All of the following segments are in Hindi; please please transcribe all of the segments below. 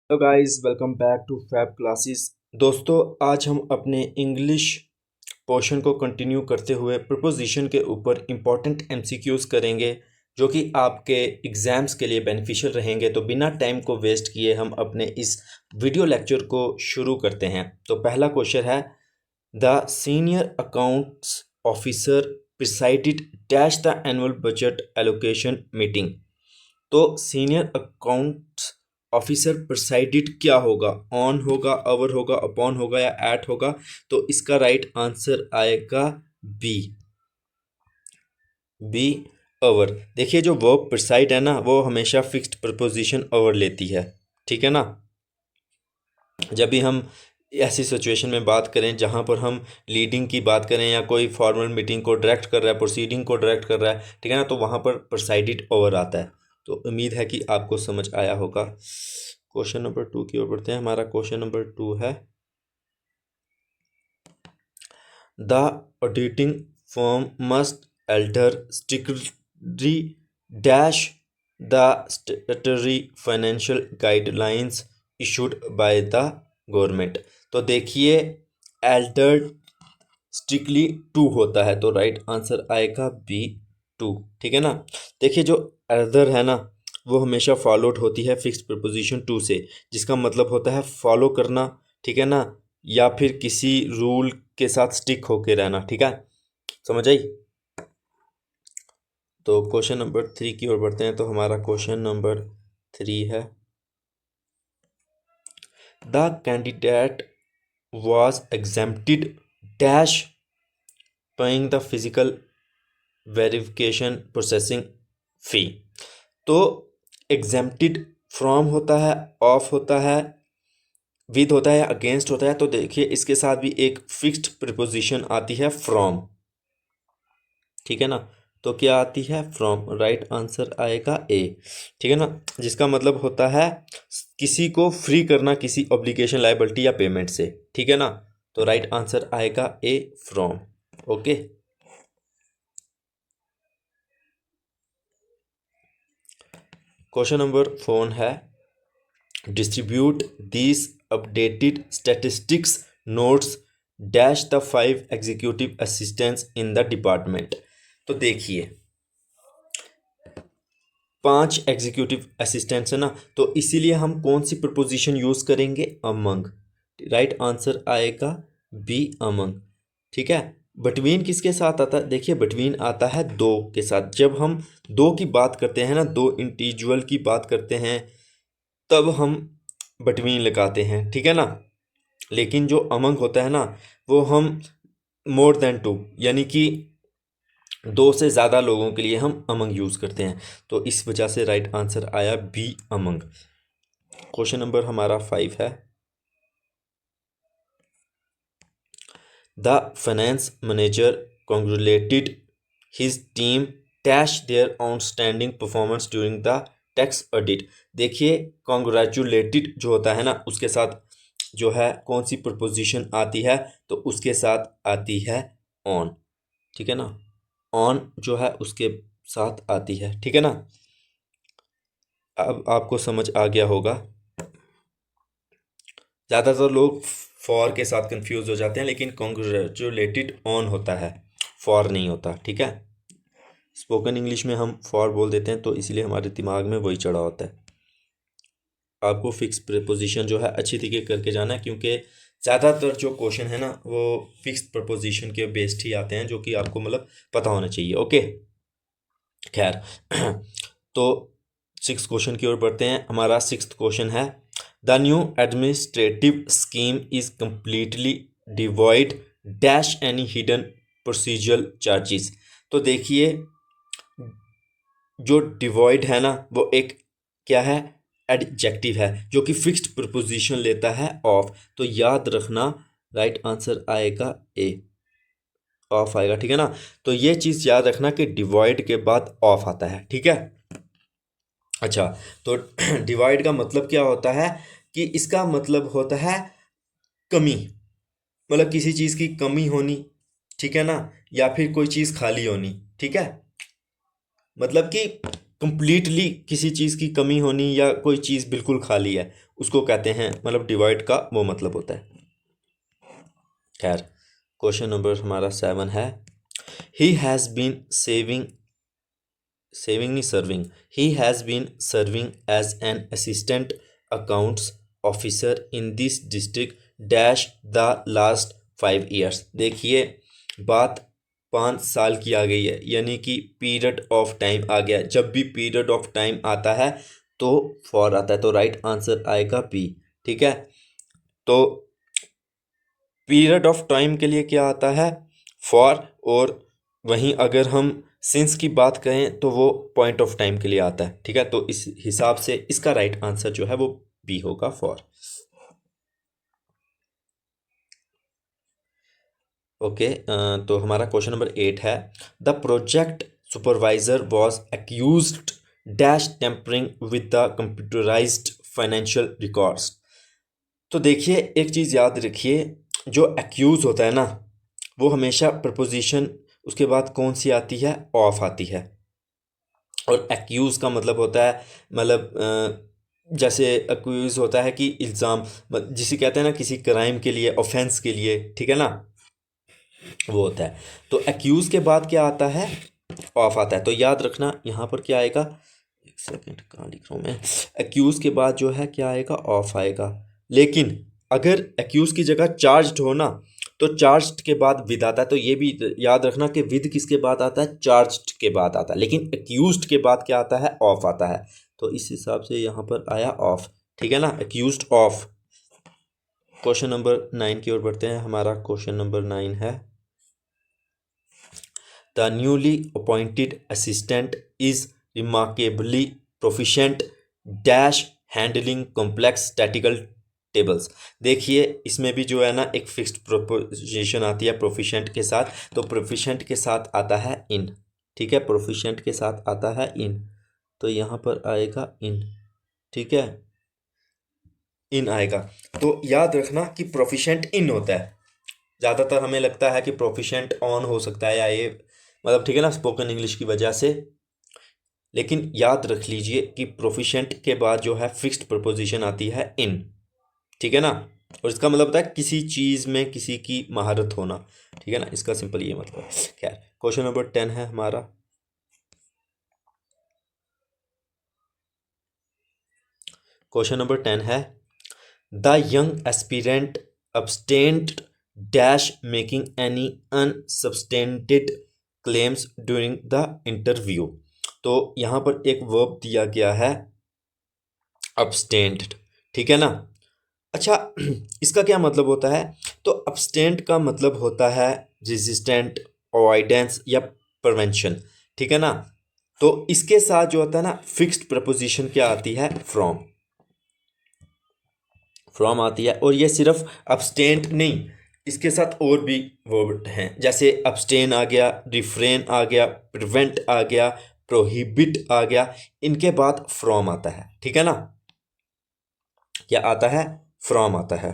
Hello guys, welcome back to fab classes. दोस्तों, आज हम अपने इंग्लिश पोर्शन को कंटिन्यू करते हुए प्रपोजिशन के ऊपर इम्पॉर्टेंट एमसीक्यूज़ करेंगे जो कि आपके एग्ज़ाम्स के लिए बेनिफिशियल रहेंगे। तो बिना टाइम को वेस्ट किए हम अपने इस वीडियो लेक्चर को शुरू करते हैं। तो पहला क्वेश्चन है, the senior accounts officer presided dash the annual budget allocation meeting. तो सीनियर अकाउंट्स ऑफिसर प्रिसाइडेड क्या होगा? ऑन होगा, अवर होगा, अपॉन होगा या एट होगा? तो इसका राइट आंसर आएगा बी। बी, अवर। देखिए, जो वर्ब प्रिसाइड है ना, वो हमेशा फिक्स्ड प्रपोजिशन अवर लेती है। ठीक है ना। जब भी हम ऐसी सिचुएशन में बात करें जहां पर हम लीडिंग की बात करें या कोई फॉर्मल मीटिंग को डायरेक्ट कर रहा है, प्रोसीडिंग को डायरेक्ट कर रहा है, ठीक है ना, तो वहां पर प्रिसाइडेड ओवर आता है। तो उम्मीद है कि आपको समझ आया होगा। क्वेश्चन नंबर 2 की ओर बढ़ते हैं। हमारा क्वेश्चन नंबर 2 है, the auditing firm must alter strictly dash the statutory financial guidelines issued by the government. तो देखिए, अल्टर्ड स्ट्रिक्टली टू होता है, तो राइट आंसर आएगा बी, टू। ठीक है ना। देखिए, जो अदर है ना, वो हमेशा फॉलोड होती है फिक्स्ड प्रपोजिशन टू से, जिसका मतलब होता है फॉलो करना। ठीक है ना, या फिर किसी रूल के साथ स्टिक होके रहना। ठीक है, समझ आई। तो क्वेश्चन नंबर 3 की ओर बढ़ते हैं। तो हमारा क्वेश्चन नंबर 3 है, the candidate was exempted dash paying the physical verification processing fee। तो exempted फ्रॉम होता है, ऑफ होता है, विद होता है, अगेंस्ट होता है। तो देखिए, इसके साथ भी एक फिक्स्ड प्रिपोजिशन आती है, फ्रॉम। ठीक है ना। तो क्या आती है? फ्रॉम। राइट आंसर आएगा ए। ठीक है ना, जिसका मतलब होता है किसी को फ्री करना किसी ऑब्लिगेशन, लायबिलिटी या पेमेंट से। ठीक है ना। तो राइट आंसर आएगा ए, फ्रॉम। ओके। क्वेश्चन नंबर 4 है, distribute this updated statistics notes dash the 5 executive assistants in the department. तो देखिए, 5 एग्जीक्यूटिव असिस्टेंट्स है ना, तो इसीलिए हम कौन सी प्रपोजिशन यूज करेंगे? अमंग। राइट आंसर आएगा बी, अमंग। ठीक है। बिटवीन किसके साथ आता है? देखिए, बिटवीन आता है दो के साथ। जब हम दो की बात करते हैं ना, दो इंडिविजुअल की बात करते हैं, तब हम बिटवीन लगाते हैं। ठीक है ना। लेकिन जो अमंग होता है ना, वो हम मोर देन टू, यानी कि दो से ज़्यादा लोगों के लिए हम अमंग यूज़ करते हैं। तो इस वजह से राइट आंसर आया बी, अमंग। क्वेश्चन नंबर हमारा 5 है, the finance manager congratulated his team dash there outstanding performance during the tax audit. देखिए, कॉन्ग्रेचुलेटेड जो होता है ना, उसके साथ जो है कौन सी प्रपोजिशन आती है? तो उसके साथ आती है ऑन। ठीक है ना, ऑन जो है उसके साथ आती है। ठीक है ना। अब आपको समझ आ गया होगा। ज़्यादातर लोग फॉर के साथ कंफ्यूज हो जाते हैं, लेकिन कॉन्ग्रेचुलेटेड ऑन होता है, फॉर नहीं होता। ठीक है। स्पोकन इंग्लिश में हम फॉर बोल देते हैं, तो इसलिए हमारे दिमाग में वही चढ़ा होता है। आपको फिक्स प्रपोजिशन जो है अच्छी तरीके करके जाना है, क्योंकि ज़्यादातर जो क्वेश्चन है ना, वो फिक्स प्रपोजिशन के बेस्ड ही आते हैं, जो कि आपको मतलब पता होना चाहिए। ओके, खैर। तो 6 क्वेश्चन की ओर बढ़ते हैं। हमारा 6th क्वेश्चन है, the new administrative scheme is completely devoid dash any hidden procedural charges. तो देखिए, जो डिवॉइड है ना, वो एक क्या है? एडजेक्टिव है, जो कि फिक्स्ड प्रपोजिशन लेता है, ऑफ। तो याद रखना, राइट आंसर आएगा ए, ऑफ आएगा। ठीक है ना। तो ये चीज़ याद रखना कि डिवॉइड के बाद ऑफ आता है। ठीक है। अच्छा, तो डिवाइड का मतलब क्या होता है? कि इसका मतलब होता है कमी, मतलब किसी चीज़ की कमी होनी। ठीक है ना, या फिर कोई चीज़ खाली होनी। ठीक है, मतलब कि कंप्लीटली किसी चीज़ की कमी होनी या कोई चीज़ बिल्कुल खाली है, उसको कहते हैं, मतलब डिवाइड का वो मतलब होता है। खैर, क्वेश्चन नंबर हमारा 7 है, ही हैज़ बीन सेविंग नहीं serving, he has been serving as an assistant accounts officer in this district dash the last 5 years। देखिए, बात 5 साल की आ गई है, यानी कि पीरियड ऑफ टाइम आ गया। जब भी पीरियड ऑफ टाइम आता है तो फॉर आता है, तो राइट आंसर आएगा बी। ठीक है, तो पीरियड ऑफ टाइम के लिए क्या आता है, फॉर। और वहीं अगर हम सिंस की बात करें तो वो पॉइंट ऑफ टाइम के लिए आता है। ठीक है, तो इस हिसाब से इसका राइट आंसर जो है वो बी होगा, फॉर। ओके, तो हमारा क्वेश्चन नंबर 8 है, the project supervisor was accused dash tampering with the computerised financial records. तो देखिए, एक चीज़ याद रखिए, जो एक्यूज होता है ना, वो हमेशा प्रपोजिशन उसके बाद कौन सी आती है, ऑफ आती है। और एक्यूज का मतलब होता है, मतलब जैसे एक्यूज होता है कि इल्ज़ाम, जिसे कहते हैं ना किसी क्राइम के लिए, ऑफेंस के लिए, ठीक है ना, वो होता है। तो एक्यूज के बाद क्या आता है, ऑफ आता है। तो याद रखना यहाँ पर क्या आएगा, एक सेकंड कहाँ लिख रहा हूँ मैं, एक्यूज के बाद जो है क्या आएगा, ऑफ आएगा। लेकिन अगर एक्यूज की जगह चार्ज्ड हो ना, तो चार्ज्ड के बाद विद आता है। तो ये भी याद रखना कि विद किसके बाद आता है, चार्ज्ड के बाद आता है। लेकिन एक्यूज्ड के बाद क्या आता है, ऑफ आता है। तो इस हिसाब से यहाँ पर आया ऑफ। ठीक है ना, एक्यूज्ड ऑफ। क्वेश्चन नंबर 9 की ओर बढ़ते हैं। हमारा क्वेश्चन नंबर 9 है, the newly appointed assistant is remarkably proficient dash handling complex statistical tables. देखिए, इसमें भी जो है ना एक फिक्स्ड प्रोपोजिशन आती है प्रोफिशेंट के साथ। तो प्रोफिशेंट के साथ आता है इन। ठीक है, प्रोफिशेंट के साथ आता है इन, तो यहाँ पर आएगा इन। ठीक है, इन आएगा। तो याद रखना कि प्रोफिशेंट इन होता है। ज़्यादातर हमें लगता है कि प्रोफिशेंट ऑन हो सकता है, या ये मतलब, ठीक है ना, स्पोकन इंग्लिश की वजह से। लेकिन याद रख लीजिए कि प्रोफिशेंट के बाद जो है फिक्स्ड प्रपोजिशन आती है इन। ठीक है ना, और इसका मतलब होता है किसी चीज़ में किसी की महारत होना। ठीक है ना, इसका सिंपल ये मतलब है। खैर, क्वेश्चन नंबर 10 है हमारा, क्वेश्चन नंबर 10 है, the young aspirant abstained dash making any unsubstantiated claims during the interview। तो यहाँ पर एक वर्ब दिया गया है abstained। ठीक है ना, अच्छा, इसका क्या मतलब होता है, तो abstain का मतलब होता है रेजिस्टेंट, अवॉइडेंस या प्रिवेंशन। ठीक है ना, तो इसके साथ जो होता है ना फिक्स्ड प्रपोजिशन क्या आती है, फ्रॉम। फ्रॉम आती है। और ये सिर्फ abstain नहीं, इसके साथ और भी वर्ब हैं, जैसे abstain आ गया, रिफ्रेन आ गया, प्रिवेंट आ गया, प्रोहिबिट आ गया। इनके बाद फ्रॉम आता है। ठीक है ना, क्या आता है, फ्रॉम आता है।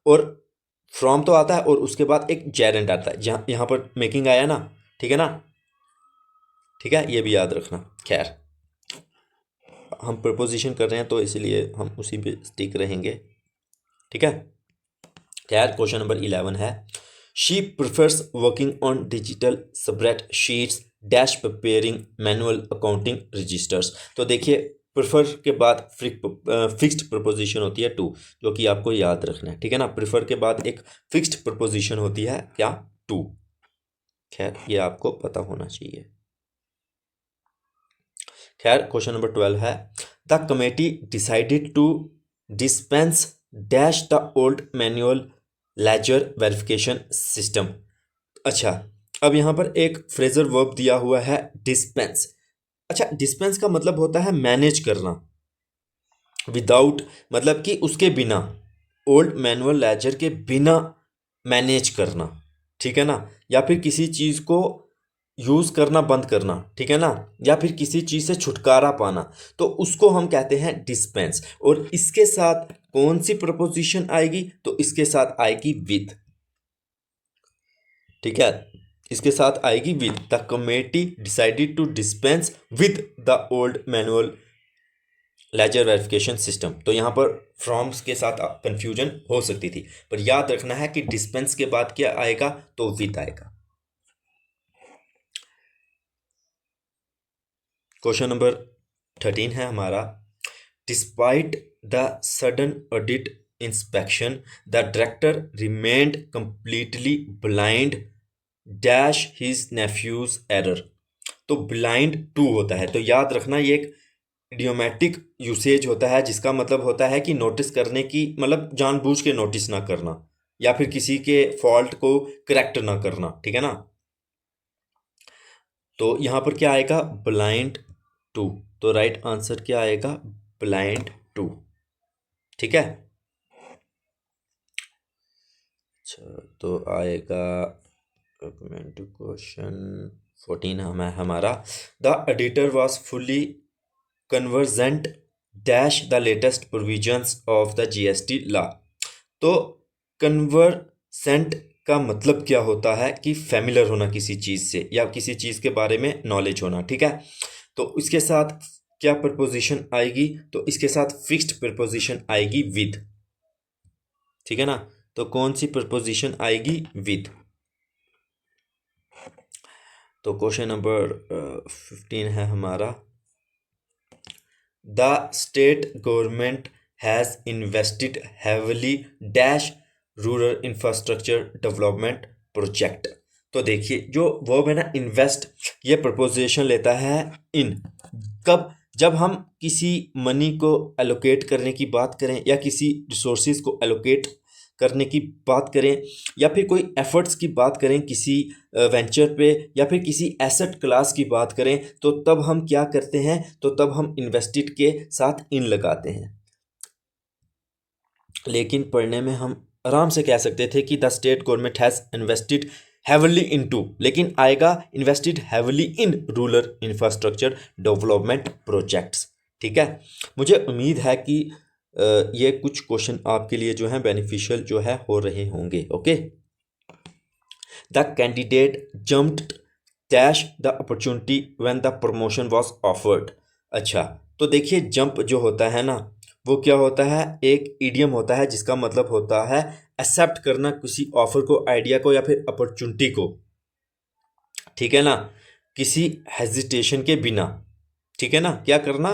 और फ्रॉम तो आता है, और उसके बाद एक जेरेंट आता है, जहाँ यहाँ पर मेकिंग आया ना। ठीक है ना, ठीक है, ये भी याद रखना। खैर, हम प्रपोजिशन कर रहे हैं तो इसलिए हम उसी पे स्टिक रहेंगे। ठीक है, खैर, क्वेश्चन नंबर 11 है, she prefers working on digital spreadsheets dash preparing manual accounting registers. तो देखिए, प्रिफर के बाद फिक्स्ड प्रपोजिशन होती है टू, जो कि आपको याद रखना है। ठीक है ना, प्रिफर के बाद एक फिक्स्ड प्रपोजिशन होती है क्या, टू। खैर, ये आपको पता होना चाहिए। खैर, क्वेश्चन नंबर 12 है, the committee decided to dispense dash the old manual ledger verification system. अच्छा, अब यहाँ पर एक फ्रेजर वर्ब दिया हुआ है डिस्पेंस। अच्छा, डिस्पेंस का मतलब होता है मैनेज करना, विदाउट मतलब कि उसके बिना, ओल्ड मैनुअल लेजर के बिना मैनेज करना। ठीक है ना, या फिर किसी चीज़ को यूज़ करना बंद करना। ठीक है ना, या फिर किसी चीज़ से छुटकारा पाना, तो उसको हम कहते हैं डिस्पेंस। और इसके साथ कौन सी प्रपोजिशन आएगी, तो इसके साथ आएगी विद। ठीक है, इसके साथ आएगी with. The committee decided to dispense with the old manual ledger verification system. तो यहाँ पर फ्रॉम्स के साथ कंफ्यूजन हो सकती थी, पर याद रखना है कि डिस्पेंस के बाद क्या आएगा, तो विद आएगा। क्वेश्चन नंबर 13 है हमारा, despite the sudden audit inspection the director remained completely blind dash his nephews error. तो ब्लाइंड टू होता है, तो याद रखना ये एक इडियोमेटिक यूसेज होता है, जिसका मतलब होता है कि नोटिस करने की, मतलब जानबूझ के नोटिस ना करना या फिर किसी के फॉल्ट को करेक्ट ना करना, ठीक है ना। तो यहां पर क्या आएगा, ब्लाइंड टू। तो राइट आंसर क्या आएगा, ब्लाइंड टू, ठीक है। अच्छा, तो आएगा क्वेश्चन 14 हमारा, the editor was fully convergent dash the latest provisions of the GST law. तो कन्वर्सेंट का मतलब क्या होता है कि फैमिलियर होना किसी चीज़ से या किसी चीज़ के बारे में नॉलेज होना, ठीक है। तो इसके साथ क्या प्रपोजिशन आएगी, तो इसके साथ फिक्स्ड प्रपोजिशन आएगी विद, ठीक है ना। तो कौन सी प्रपोजिशन आएगी, विद। तो क्वेश्चन नंबर 15 है हमारा, the state government has invested heavily dash rural infrastructure development project. तो देखिए जो वर्ब है ना, इन्वेस्ट, ये प्रपोजिशन लेता है इन। कब, जब हम किसी मनी को एलोकेट करने की बात करें या किसी रिसोर्सेज को एलोकेट करने की बात करें या फिर कोई एफर्ट्स की बात करें किसी वेंचर पे या फिर किसी एसेट क्लास की बात करें, तो तब हम क्या करते हैं, तो तब हम इन्वेस्टेड के साथ इन लगाते हैं। लेकिन पढ़ने में हम आराम से कह सकते थे कि the state government has invested heavily into, लेकिन आएगा invested heavily in rural infrastructure development projects, ठीक है। मुझे उम्मीद है कि ये कुछ क्वेश्चन आपके लिए जो है बेनिफिशियल जो है हो रहे होंगे, okay. The candidate jumped dash the opportunity when the promotion was offered. अच्छा, तो देखिए जंप जो होता है ना, वो क्या होता है, एक इडियम होता है जिसका मतलब होता है एक्सेप्ट करना किसी ऑफर को, आइडिया को या फिर अपॉर्चुनिटी को, ठीक है ना, किसी हेजिटेशन के बिना, ठीक है ना। क्या करना,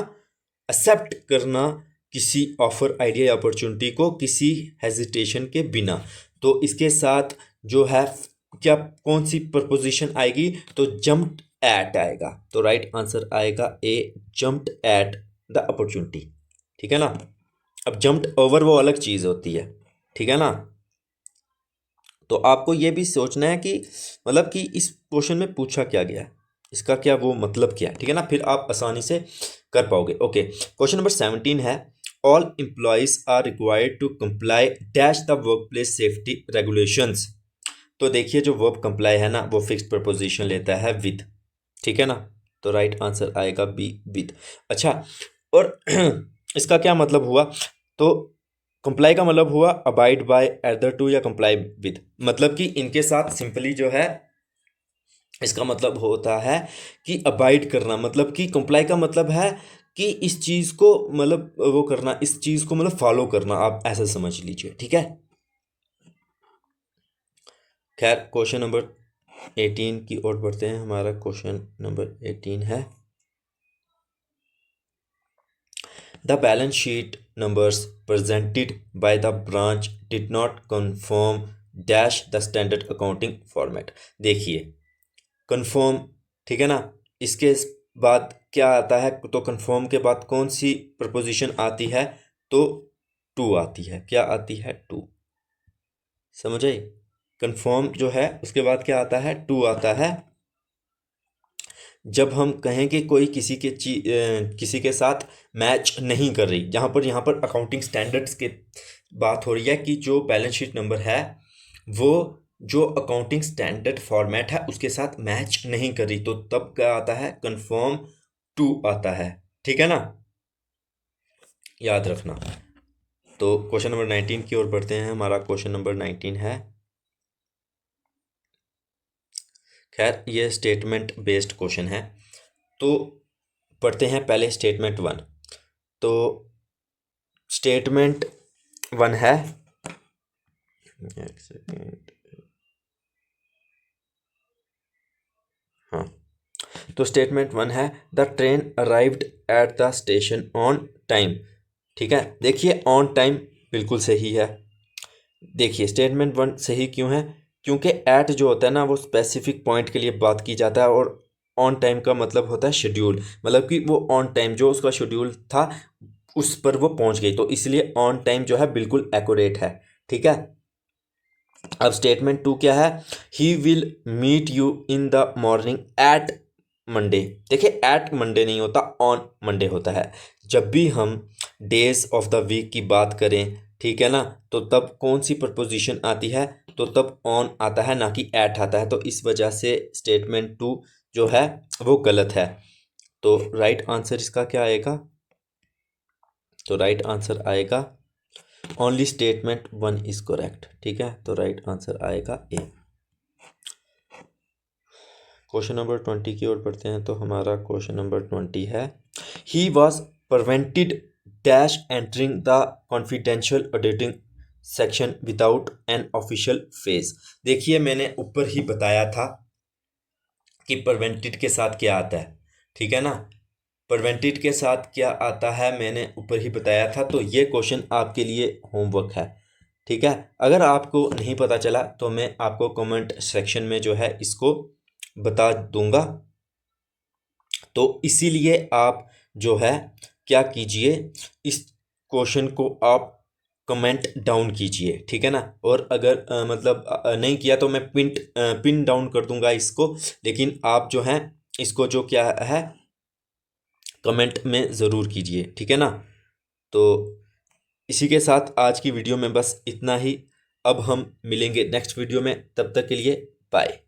एक्सेप्ट करना किसी ऑफर, आइडिया या अपॉर्चुनिटी को किसी हेजिटेशन के बिना। तो इसके साथ जो है क्या, कौन सी प्रपोजिशन आएगी, तो जम्प्ड एट आएगा। तो राइट आंसर आएगा ए, जम्प्ड एट द अपॉर्चुनिटी, ठीक है ना। अब जम्प्ड ओवर वो अलग चीज़ होती है, ठीक है ना। तो आपको ये भी सोचना है कि मतलब कि इस क्वेश्चन में पूछा क्या गया है, इसका क्या वो मतलब क्या है, ठीक है ना, फिर आप आसानी से कर पाओगे। ओके, क्वेश्चन नंबर 17 है, all employees are required to comply dash the work place safety regulations. तो देखिए जो वर्ब कंप्लाई है ना, वो फिक्स्ड प्रपोजिशन लेता है विद, ठीक है ना। तो राइट आंसर आएगा बी, विद। अच्छा, और इसका क्या मतलब हुआ, तो कंप्लाई का मतलब हुआ अबाइड बाय, एदर टू या कंप्लाई विद, मतलब कि इनके साथ सिंपली जो है इसका मतलब होता है कि अबाइड करना, मतलब कि कंप्लाई का मतलब है कि इस चीज़ को मतलब वो करना, इस चीज़ को मतलब फॉलो करना, आप ऐसा समझ लीजिए, ठीक है। खैर क्वेश्चन नंबर 18 की ओर बढ़ते हैं। हमारा क्वेश्चन नंबर 18 है, the balance sheet numbers presented by the branch did not conform dash the standard accounting format। देखिए conform, ठीक है ना, इसके बाद क्या आता है, तो conform के बाद कौन सी प्रपोजिशन आती है, तो टू आती है। क्या आती है, टू, समझ आई। conform जो है उसके बाद क्या आता है, टू आता है। जब हम कहें कि कोई किसी के साथ मैच नहीं कर रही, यहाँ पर अकाउंटिंग स्टैंडर्ड्स के बात हो रही है कि जो बैलेंस शीट नंबर है वो जो अकाउंटिंग स्टैंडर्ड फॉर्मेट है उसके साथ मैच नहीं कर रही, तो तब क्या आता है, कन्फर्म टू आता है, ठीक है ना, याद रखना। तो क्वेश्चन नंबर 19 की ओर बढ़ते हैं। हमारा क्वेश्चन नंबर 19 है, खैर ये स्टेटमेंट बेस्ड क्वेश्चन है, तो पढ़ते हैं पहले स्टेटमेंट 1। तो स्टेटमेंट 1 है, एक सेकेंड, हाँ, तो स्टेटमेंट 1 है the train arrived at the station on time. ठीक है, देखिए ऑन टाइम बिल्कुल सही है। देखिए स्टेटमेंट 1 सही क्यों है, क्योंकि एट जो होता है ना वो स्पेसिफिक पॉइंट के लिए बात की जाता है, और ऑन टाइम का मतलब होता है शेड्यूल, मतलब कि वो ऑन टाइम जो उसका शेड्यूल था उस पर वो पहुंच गई, तो इसलिए ऑन टाइम जो है बिल्कुल एक्यूरेट है। ठीक है, अब स्टेटमेंट 2 क्या है, he will meet you in the morning at Monday. देखिए एट मंडे नहीं होता, ऑन मंडे होता है। जब भी हम डेज ऑफ द वीक की बात करें, ठीक है ना, तो तब कौन सी प्रपोजिशन आती है, तो तब ऑन आता है ना कि एट आता है, तो इस वजह से स्टेटमेंट 2 जो है वो गलत है। तो राइट आंसर इसका क्या आएगा, तो राइट आंसर आएगा ओनली स्टेटमेंट 1 इज करेक्ट। ठीक है, तो राइट आंसर आएगा ए। क्वेश्चन नंबर 20 की ओर पढ़ते हैं, तो हमारा क्वेश्चन नंबर 20 है he was prevented dash entering the confidential auditing section without an official phase. देखिए मैंने ऊपर ही बताया था कि प्रिवेंटेड के साथ क्या आता है, ठीक है ना, प्रिवेंटेड के साथ क्या आता है मैंने ऊपर ही बताया था। तो ये क्वेश्चन आपके लिए होमवर्क है। ठीक है, अगर आपको नहीं पता चला तो मैं आपको कमेंट सेक्शन में जो है इसको बता दूंगा, तो इसीलिए आप जो है क्या कीजिए, इस क्वेश्चन को आप कमेंट डाउन कीजिए। ठीक है ना, और अगर मतलब नहीं किया तो मैं पिन डाउन कर दूंगा इसको, लेकिन आप जो है इसको जो क्या है कमेंट में ज़रूर कीजिए। ठीक है ना, तो इसी के साथ आज की वीडियो में बस इतना ही। अब हम मिलेंगे नेक्स्ट वीडियो में, तब तक के लिए बाय।